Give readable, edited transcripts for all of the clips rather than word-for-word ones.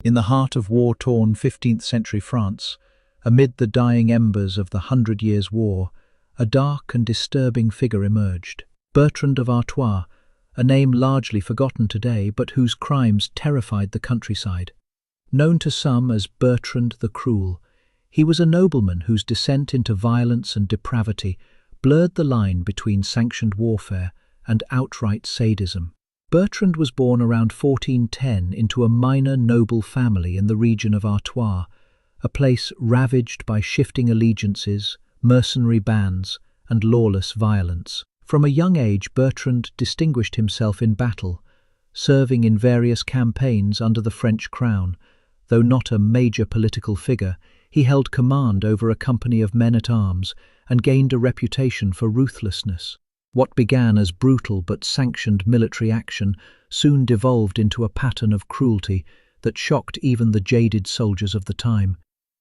In the heart of war-torn 15th century France, amid the dying embers of the Hundred Years' War, a dark and disturbing figure emerged. Bertrand of Artois, a name largely forgotten today, but whose crimes terrified the countryside. Known to some as Bertrand the Cruel, he was a nobleman whose descent into violence and depravity blurred the line between sanctioned warfare and outright sadism. Bertrand was born around 1410 into a minor noble family in the region of Artois, a place ravaged by shifting allegiances, mercenary bands, and lawless violence. From a young age, Bertrand distinguished himself in battle, serving in various campaigns under the French crown. Though not a major political figure, he held command over a company of men-at-arms and gained a reputation for ruthlessness. What began as brutal but sanctioned military action soon devolved into a pattern of cruelty that shocked even the jaded soldiers of the time.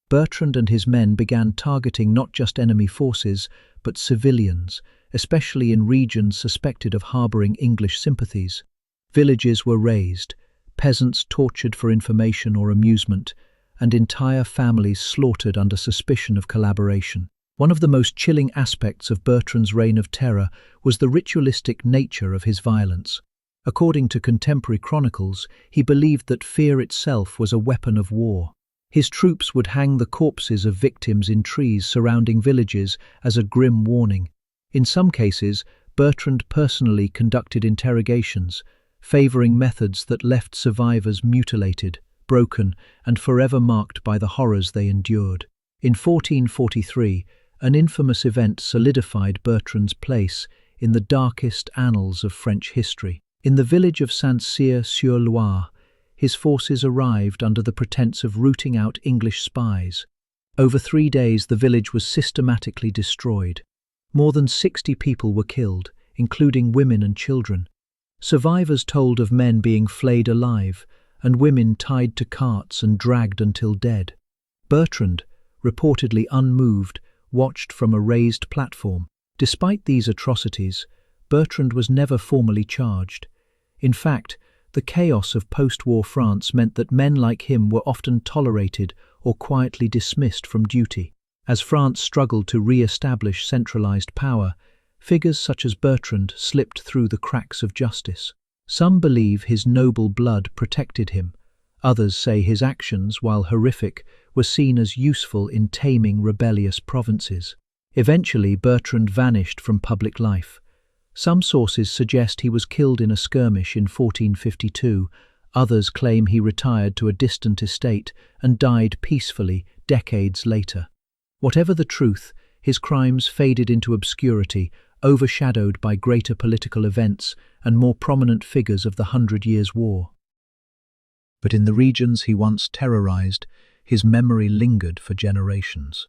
Bertrand and his men began targeting not just enemy forces, but civilians, especially in regions suspected of harboring English sympathies. Villages were razed, peasants tortured for information or amusement, and entire families slaughtered under suspicion of collaboration. One of the most chilling aspects of Bertrand's reign of terror was the ritualistic nature of his violence. According to contemporary chronicles, he believed that fear itself was a weapon of war. His troops would hang the corpses of victims in trees surrounding villages as a grim warning. In some cases, Bertrand personally conducted interrogations, favoring methods that left survivors mutilated, broken, and forever marked by the horrors they endured. In 1443, an infamous event solidified Bertrand's place in the darkest annals of French history. In the village of Saint-Cyr-sur-Loire, his forces arrived under the pretense of rooting out English spies. Over 3 days, the village was systematically destroyed. More than 60 people were killed, including women and children. Survivors told of men being flayed alive and women tied to carts and dragged until dead. Bertrand, reportedly unmoved, watched from a raised platform. Despite these atrocities, Bertrand was never formally charged. In fact, the chaos of post-war France meant that men like him were often tolerated or quietly dismissed from duty. As France struggled to re-establish centralized power, figures such as Bertrand slipped through the cracks of justice. Some believe his noble blood protected him. Others say his actions, while horrific, were seen as useful in taming rebellious provinces. Eventually, Bertrand vanished from public life. Some sources suggest he was killed in a skirmish in 1452. Others claim he retired to a distant estate and died peacefully decades later. Whatever the truth, his crimes faded into obscurity, overshadowed by greater political events and more prominent figures of the Hundred Years' War. But in the regions he once terrorized, his memory lingered for generations.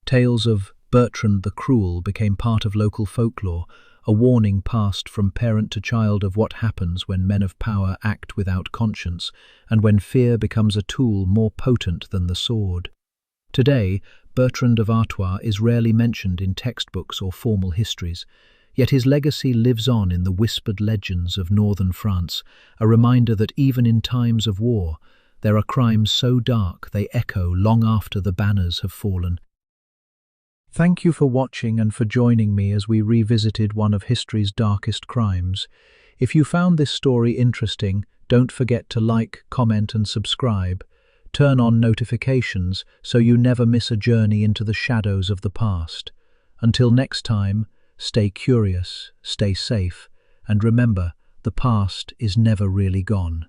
Tales of Bertrand the Cruel became part of local folklore, a warning passed from parent to child of what happens when men of power act without conscience, and when fear becomes a tool more potent than the sword. Today, Bertrand of Artois is rarely mentioned in textbooks or formal histories, yet his legacy lives on in the whispered legends of northern France, a reminder that even in times of war, there are crimes so dark they echo long after the banners have fallen. Thank you for watching and for joining me as we revisited one of history's darkest crimes. If you found this story interesting, don't forget to like, comment and subscribe. Turn on notifications so you never miss a journey into the shadows of the past. Until next time, stay curious, stay safe, and remember, the past is never really gone.